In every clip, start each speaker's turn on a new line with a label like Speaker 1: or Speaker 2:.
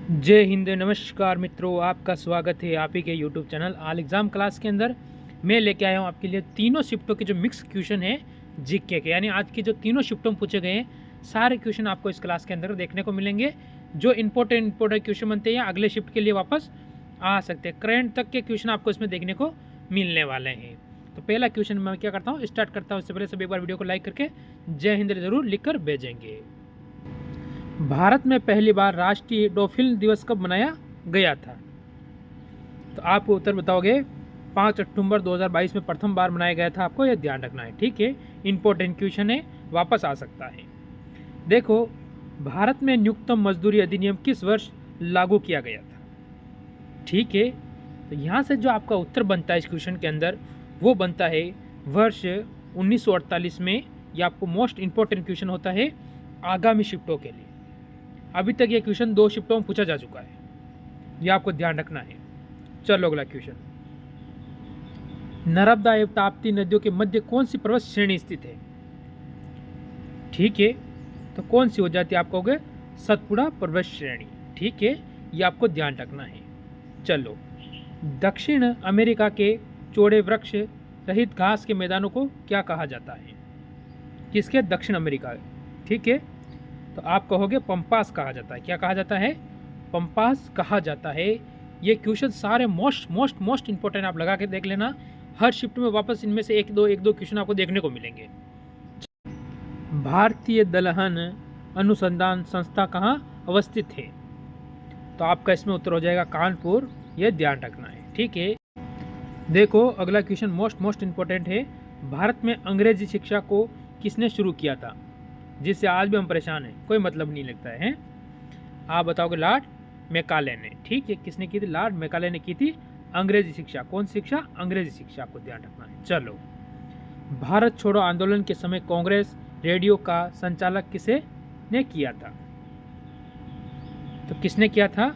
Speaker 1: जय हिंद, नमस्कार मित्रों, आपका स्वागत है आप ही के YouTube channel all exam class के अंदर। मैं लेके आया हूँ आपके लिए तीनों शिफ्टों के जो मिक्स क्वेश्चन है जीके के, यानी आज के जो तीनों शिफ्टों में पूछे गए हैं सारे क्वेश्चन आपको इस क्लास के अंदर देखने को मिलेंगे। जो इंपॉर्टेंट क्वेश्चन बनते हैं अगले शिफ्ट के लिए वापस आ सकते हैं, करंट तक के क्वेश्चन आपको इसमें देखने को मिलने वाले हैं। तो पहला क्वेश्चन मैं क्या करता हूँ, स्टार्ट करता हूँ। उससे पहले सब एक बार वीडियो को लाइक करके जय हिंद ज़रूर लिख कर भेजेंगे। भारत में पहली बार राष्ट्रीय डॉल्फिन दिवस कब मनाया गया था? तो आप उत्तर बताओगे 5 अक्टूबर 2022 में प्रथम बार मनाया गया था। आपको यह ध्यान रखना है, ठीक है। इंपॉर्टेंट क्वेश्चन है, वापस आ सकता है। देखो, भारत में न्यूनतम मजदूरी अधिनियम किस वर्ष लागू किया गया था? ठीक है, तो यहाँ से जो आपका उत्तर बनता है इस क्वेश्चन के अंदर वो बनता है वर्ष 1948 में। यह आपको मोस्ट इंपॉर्टेंट क्वेश्चन होता है आगामी शिफ्टों के लिए। अभी तक ये क्वेश्चन 2 शिफ्टों में पूछा जा चुका है, ये आपको ध्यान रखना है। चलो अगला क्वेश्चन, नर्मदा एवं ताप्ती नदियों के मध्य कौन सी पर्वत श्रेणी स्थित है? ठीक है, तो कौन सी हो जाती है? आप कहोगे सतपुड़ा पर्वत श्रेणी, ठीक है, ये आपको ध्यान रखना है। चलो, दक्षिण अमेरिका के चौड़े वृक्ष रहित घास के मैदानों को क्या कहा जाता है? किसके? दक्षिण अमेरिका, ठीक है। तो आप कहोगे पंपास कहा जाता है। क्या कहा जाता है? पंपास कहा जाता है। ये क्वेश्चन सारे मोस्ट इंपॉर्टेंट आप लगा के देख लेना। हर शिफ्ट में वापस इनमें से एक दो क्वेश्चन आपको देखने को मिलेंगे। भारतीय दलहन अनुसंधान संस्था कहाँ अवस्थित है? तो आपका इसमें उत्तर हो जाएगा कानपुर। यह ध्यान रखना है, ठीक है। देखो, अगला क्वेश्चन मोस्ट इंपॉर्टेंट है। भारत में अंग्रेजी शिक्षा को किसने शुरू किया था, जिससे आज भी हम परेशान हैं, कोई मतलब नहीं लगता है? आप बताओगे लॉर्ड मैकाले ने, ठीक है। किसने की थी? लॉर्ड मैकाले ने की थी अंग्रेजी शिक्षा। कौन शिक्षा? अंग्रेजी शिक्षा, आपको ध्यान रखना है। चलो, भारत छोड़ो आंदोलन के समय कांग्रेस रेडियो का संचालक किसे ने किया था? तो किसने किया था?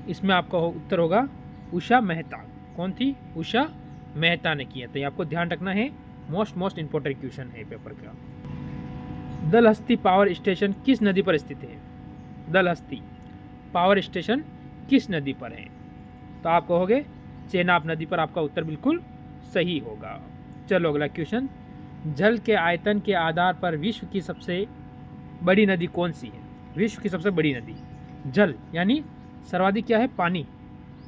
Speaker 1: इसमें आपका उत्तर होगा उषा मेहता। कौन थी? उषा मेहता ने किया था। ये आपको ध्यान रखना है, मोस्ट इंपॉर्टेंट क्वेश्चन है पेपर का। दलहस्ती पावर स्टेशन किस नदी पर स्थित है? दलहस्ती पावर स्टेशन किस नदी पर है? तो आप कहोगे चेनाब नदी पर। आपका उत्तर बिल्कुल सही होगा। चलो अगला क्वेश्चन, जल के आयतन के आधार पर विश्व की सबसे बड़ी नदी कौन सी है? विश्व की सबसे बड़ी नदी, जल यानी सर्वाधिक क्या है? पानी।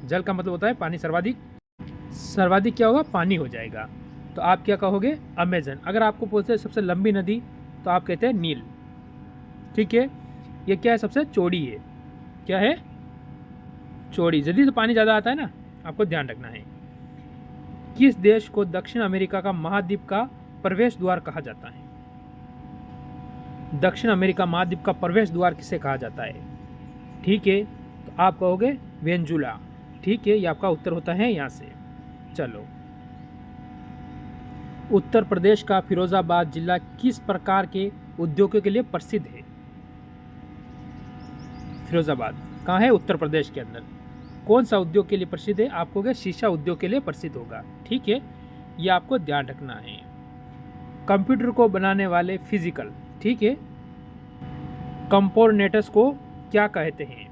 Speaker 1: जल का मतलब होता है पानी। सर्वाधिक क्या होगा? पानी हो जाएगा। तो आप क्या कहोगे? अमेजन। अगर आपको पूछते हैं सबसे लंबी नदी तो आप कहते हैं नील, ठीक है। ये क्या है? सबसे चौड़ी है। क्या है? चौड़ी। जल्दी तो पानी ज़्यादा आता है ना, आपको ध्यान रखना है। किस देश को दक्षिण अमेरिका का महाद्वीप का प्रवेश द्वार कहा जाता है? दक्षिण अमेरिका महाद्वीप का प्रवेश द्वार किसे कहा जाता है? ठीक है, तो आप कहोगे वेनेजुला, ठीक है। ये आपका उत्तर होता है यहाँ से। चलो, उत्तर प्रदेश का फिरोजाबाद जिला किस प्रकार के उद्योगों के लिए प्रसिद्ध है? फिरोजाबाद कहाँ है? उत्तर प्रदेश के अंदर। कौन सा उद्योग के लिए प्रसिद्ध है? आप कहोगे शीशा उद्योग के लिए प्रसिद्ध होगा, ठीक है। ये आपको ध्यान रखना है। कंप्यूटर को बनाने वाले फिजिकल, ठीक है, कंपोनेंट्स को क्या कहते हैं?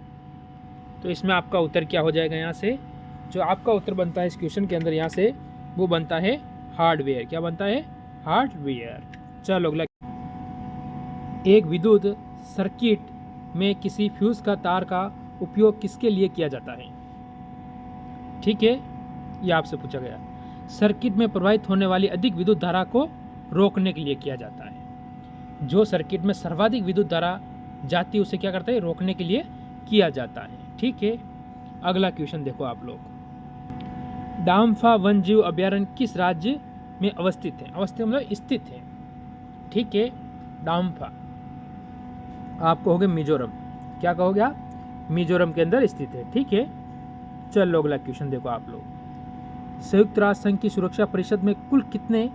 Speaker 1: तो इसमें आपका उत्तर क्या हो जाएगा? यहाँ से जो आपका उत्तर बनता है इस क्वेश्चन के अंदर यहाँ से वो बनता है हार्डवेयर। क्या बनता है? हार्डवेयर। चलो अगला, एक विद्युत सर्किट में किसी फ्यूज का तार का उपयोग किसके लिए किया जाता है? ठीक है, ये आपसे पूछा गया। सर्किट में प्रवाहित होने वाली अधिक विद्युत धारा को रोकने के लिए किया जाता है। जो सर्किट में सर्वाधिक विद्युत धारा जाती है उसे क्या करता है? रोकने के लिए किया जाता है, ठीक है। अगला क्वेश्चन देखो आप लोग, डाम्फा वन्यजीव अभयारण्य किस राज्य में अवस्थित है? अवस्थित मतलब स्थित है, ठीक है। डाम्फा आप कहोगे मिजोरम। क्या कहोगे आप? मिजोरम के अंदर स्थित है, ठीक है। चलो अगला क्वेश्चन देखो आप लोग, संयुक्त राष्ट्र संघ की सुरक्षा परिषद में कुल कितने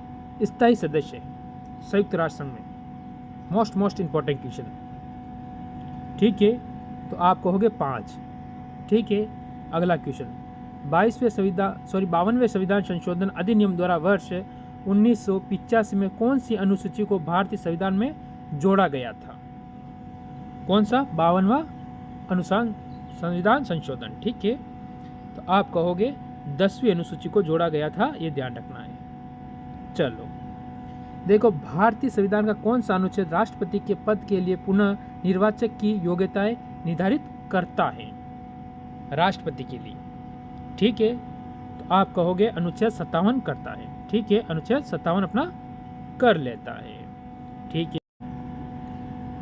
Speaker 1: स्थायी सदस्य हैं? संयुक्त राष्ट्र संघ में मोस्ट इंपॉर्टेंट क्वेश्चन, ठीक है। तो आप कहोगे 5, ठीक है। अगला क्वेश्चन, 52वें संविधान संशोधन अधिनियम द्वारा वर्ष 1985 में कौन सी अनुसूची को भारतीय संविधान में जोड़ा गया था? कौन सा? 52वां संविधान संशोधन, ठीक है। तो आप कहोगे 10वीं अनुसूची को जोड़ा गया था, ये ध्यान रखना है। चलो देखो, भारतीय संविधान का कौन सा अनुच्छेद राष्ट्रपति के पद के लिए पुनः निर्वाचक की योग्यताएं निर्धारित करता है राष्ट्रपति के लिए, ठीक है। तो आप कहोगे अनुच्छेद 57 करता है, ठीक है, अनुच्छेद 57 अपना कर लेता है, ठीक है।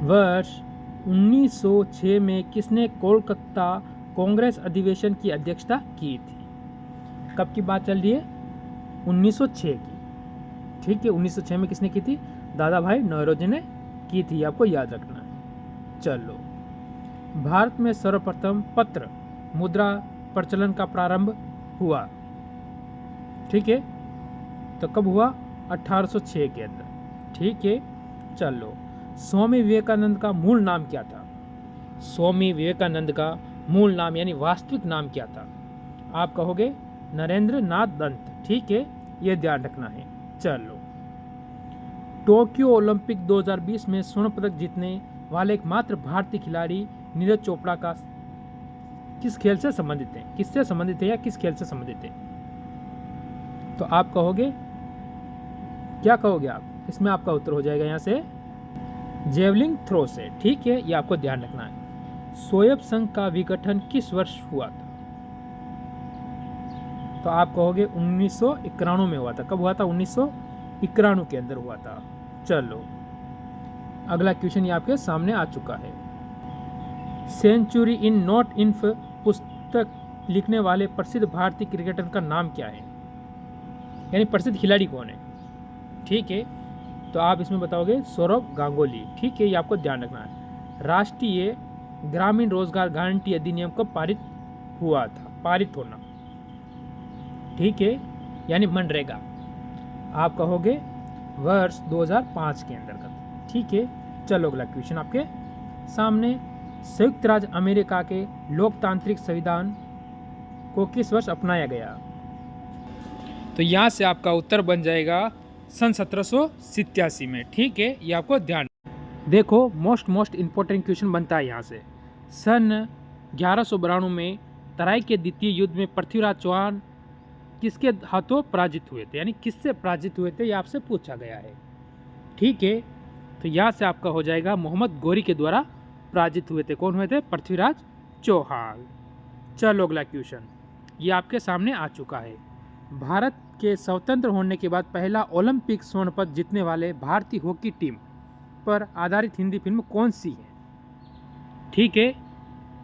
Speaker 1: वर्ष 1906 में किसने कोलकाता कांग्रेस अधिवेशन की अध्यक्षता की थी? कब की बात चल रही है? 1906 की, ठीक है। 1906 में किसने की थी? दादा भाई नौरोजी ने की थी, आपको याद रखना है। चलो, भारत में सर्वप्रथम पत्र मुद्रा प्रचलन का प्रारंभ हुआ, ठीक है। तो कब हुआ? 1806 के अंदर, ठीक है। चलो, स्वामी विवेकानंद का मूल नाम क्या था? स्वामी विवेकानंद का मूल नाम यानी वास्तविक नाम क्या था? आप कहोगे नरेंद्र नाथ दत्त, ठीक है, ये ध्यान रखना है। चलो, टोक्यो ओलंपिक 2020 में स्वर्ण पदक जीतने वाले एकमात्र भारतीय खिलाड़ी नीरज चोपड़ा का किस खेल से संबंधित है? किससे संबंधित है या किस खेल से संबंधित है? तो आप कहोगे, क्या कहोगे आप? इसमें आपका उत्तर हो जाएगा यहाँ से जेवलिंग थ्रो से, ठीक है, ये आपको ध्यान रखना है। सोवियत संघ का विघटन किस वर्ष हुआ था? तो आप कहोगे 1991 में हुआ था। कब हुआ था? 1991 के अंदर हुआ था। चलो, अगला क्वेश्चन ये आपके सामने आ चुका है। सेंचुरी इन नॉट इन्फ पुस्तक लिखने वाले प्रसिद्ध भारतीय क्रिकेटर का नाम क्या है? यानी प्रसिद्ध खिलाड़ी कौन है, ठीक है। तो आप इसमें बताओगे सौरव गांगुली, ठीक है, ये आपको ध्यान रखना है। राष्ट्रीय ग्रामीण रोजगार गारंटी अधिनियम कब पारित हुआ था? पारित होना, ठीक है, यानी मनरेगा। आप कहोगे वर्ष 2005 के अंतर्गत, ठीक है। चलो, अगला क्वेश्चन आपके सामने। संयुक्त राज्य अमेरिका के लोकतांत्रिक संविधान को किस वर्ष अपनाया गया? तो यहाँ से आपका उत्तर बन जाएगा सन 1787 में, ठीक है, ये आपको ध्यान। देखो, मोस्ट इम्पोर्टेंट क्वेश्चन बनता है यहाँ से। सन 1192 में तराई के द्वितीय युद्ध में पृथ्वीराज चौहान किसके हाथों पराजित हुए थे? यानी किससे पराजित हुए थे, ये आपसे पूछा गया है, ठीक है। तो यहाँ से आपका हो जाएगा मोहम्मद गौरी के द्वारा पराजित हुए थे। कौन हुए थे? पृथ्वीराज चौहान। चलो, अगला क्वेश्चन ये आपके सामने आ चुका है। भारत के स्वतंत्र होने के बाद पहला ओलंपिक स्वर्ण पदक जीतने वाले भारतीय हॉकी टीम पर आधारित हिंदी फिल्म कौन सी है? ठीक है,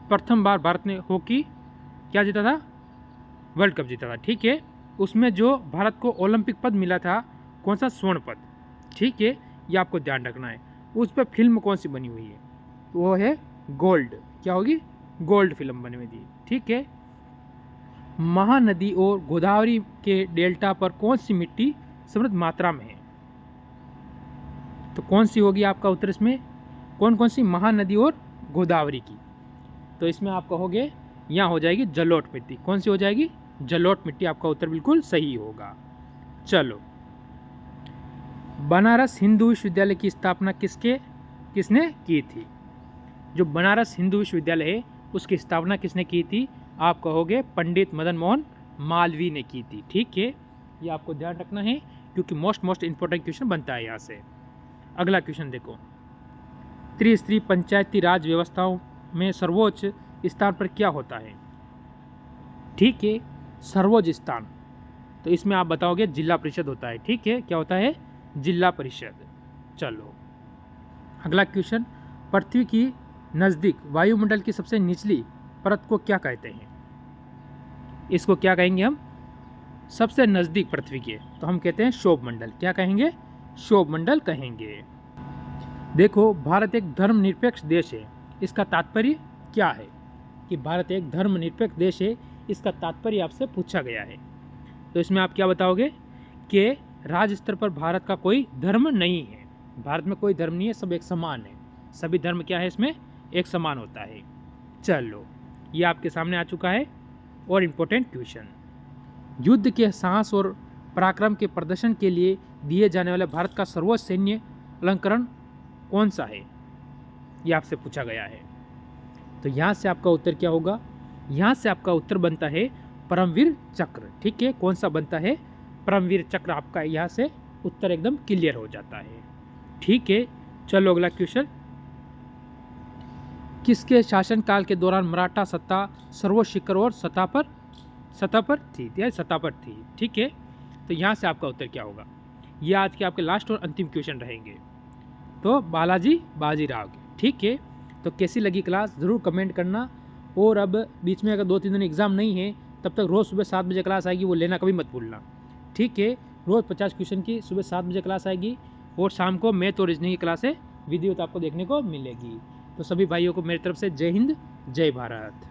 Speaker 1: प्रथम बार भारत ने हॉकी क्या जीता था? वर्ल्ड कप जीता था, ठीक है। उसमें जो भारत को ओलंपिक पद मिला था, कौन सा? स्वर्ण पद, ठीक है, ये आपको ध्यान रखना है। उस पर फिल्म कौन सी बनी हुई है? तो वो है गोल्ड। क्या होगी? गोल्ड फिल्म बनी हुई थी, ठीक है। महानदी और गोदावरी के डेल्टा पर कौन सी मिट्टी समृद्ध मात्रा में है? तो कौन सी होगी आपका उत्तर इसमें? कौन कौन सी महानदी और गोदावरी की? तो इसमें आप कहोगे यहाँ हो जाएगी जलोढ़ मिट्टी। कौन सी हो जाएगी? जलोढ़ मिट्टी। आपका उत्तर बिल्कुल सही होगा। चलो, बनारस हिंदू विश्वविद्यालय की स्थापना किसने की थी? जो बनारस हिंदू विश्वविद्यालय है उसकी स्थापना किसने की थी? आप कहोगे पंडित मदन मोहन मालवीय ने की थी, ठीक है। ये आपको ध्यान रखना है क्योंकि मोस्ट इंपॉर्टेंट क्वेश्चन बनता है यहाँ से। अगला क्वेश्चन देखो, त्रिस्तरीय पंचायती राज व्यवस्थाओं में सर्वोच्च स्थान पर क्या होता है? ठीक है, सर्वोच्च स्थान। तो इसमें आप बताओगे जिला परिषद होता है, ठीक है। क्या होता है? जिला परिषद। चलो, अगला क्वेश्चन, पृथ्वी की नज़दीक वायुमंडल की सबसे निचली परत को क्या कहते हैं? इसको क्या कहेंगे हम? सबसे नज़दीक पृथ्वी के, तो हम कहते हैं क्षोभ मंडल। क्या कहेंगे? क्षोभ मंडल कहेंगे। देखो, भारत एक धर्मनिरपेक्ष देश है, इसका तात्पर्य क्या है? कि भारत एक धर्मनिरपेक्ष देश है, इसका तात्पर्य आपसे पूछा गया है। तो इसमें आप क्या बताओगे? कि राज्य स्तर पर भारत का कोई धर्म नहीं है। भारत में कोई धर्म नहीं है, सब एक समान है। सभी धर्म क्या है इसमें? एक समान होता है। चलो, ये आपके सामने आ चुका है। और इम्पोर्टेंट क्वेश्चन, युद्ध के साहस और पराक्रम के प्रदर्शन के लिए दिए जाने वाले भारत का सर्वोच्च सैन्य अलंकरण कौन सा है? ये आपसे पूछा गया है। तो यहाँ से आपका उत्तर क्या होगा, यहाँ से आपका उत्तर बनता है परमवीर चक्र। ठीक है, कौन सा बनता है, परमवीर चक्र। आपका यहाँ से उत्तर एकदम क्लियर हो जाता है। ठीक है, चलो अगला क्वेश्चन। किसके शासनकाल के दौरान मराठा सत्ता सर्वशिखर और सतह पर थी। ठीक है, तो यहाँ से आपका उत्तर क्या होगा, ये आज के आपके लास्ट और अंतिम क्वेश्चन रहेंगे। तो बालाजी बाजीराव के। ठीक है, तो कैसी लगी क्लास ज़रूर कमेंट करना। और अब बीच में अगर 2-3 दिन एग्ज़ाम नहीं है तब तक रोज़ सुबह 7 बजे क्लास आएगी, वो लेना कभी मत भूलना। ठीक है, रोज़ 50 क्वेश्चन की सुबह 7 बजे क्लास आएगी और शाम को मैथ और रीजनिंग की क्लास है वीडियो तो आपको देखने को मिलेगी। तो सभी भाइयों को मेरी तरफ से जय हिंद, जय भारत।